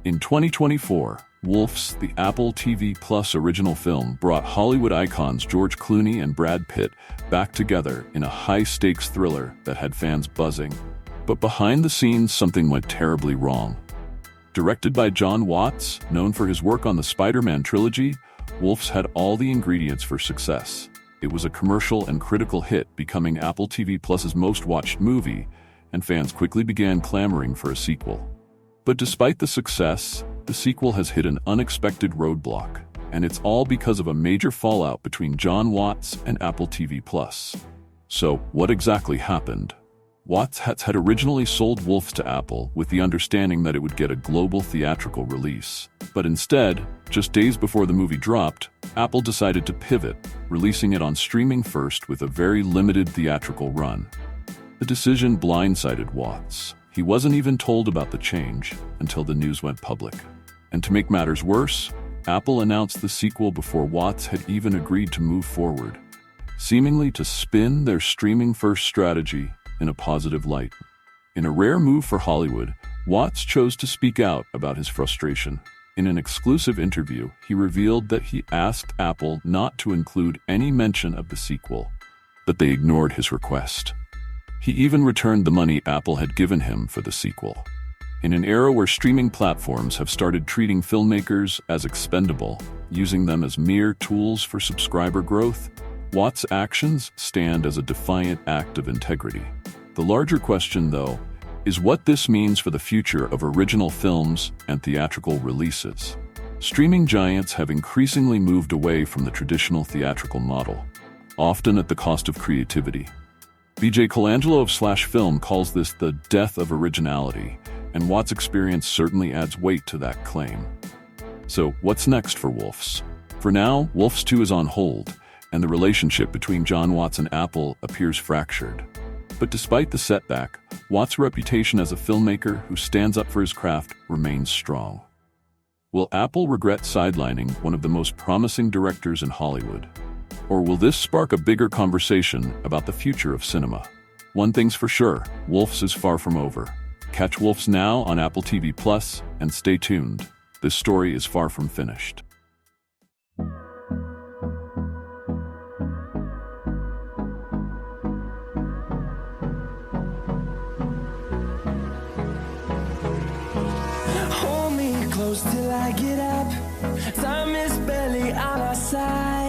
In 2024, Wolf's, the Apple TV Plus original film, brought Hollywood icons George Clooney and Brad Pitt back together in a high-stakes thriller that had fans buzzing. But behind the scenes, something went terribly wrong. Directed by Jon Watts, known for his work on the Spider-Man trilogy, Wolf's had all the ingredients for success. It was a commercial and critical hit, becoming Apple TV Plus's most-watched movie, and fans quickly began clamoring for a sequel. But despite the success, the sequel has hit an unexpected roadblock, and it's all because of a major fallout between Jon Watts and Apple TV Plus. So, what exactly happened? Watts had originally sold Wolf's to Apple with the understanding that it would get a global theatrical release. But instead, just days before the movie dropped, Apple decided to pivot, releasing it on streaming first with a very limited theatrical run. The decision blindsided Watts. He wasn't even told about the change until the news went public. And to make matters worse, Apple announced the sequel before Watts had even agreed to move forward, seemingly to spin their streaming-first strategy in a positive light. In a rare move for Hollywood, Watts chose to speak out about his frustration. In an exclusive interview, he revealed that he asked Apple not to include any mention of the sequel, but they ignored his request. He even returned the money Apple had given him for the sequel. In an era where streaming platforms have started treating filmmakers as expendable, using them as mere tools for subscriber growth, Watts' actions stand as a defiant act of integrity. The larger question, though, is what this means for the future of original films and theatrical releases. Streaming giants have increasingly moved away from the traditional theatrical model, often at the cost of creativity. BJ Colangelo of /Film calls this the death of originality, and Watts' experience certainly adds weight to that claim. So, what's next for Wolf's? For now, Wolf's 2 is on hold, and the relationship between Jon Watts and Apple appears fractured. But despite the setback, Watts' reputation as a filmmaker who stands up for his craft remains strong. Will Apple regret sidelining one of the most promising directors in Hollywood? Or will this spark a bigger conversation about the future of cinema? One thing's for sure, Wolf's is far from over. Catch Wolf's now on Apple TV Plus, and stay tuned. This story is far from finished. Hold me close till I get up. Time is barely on our side.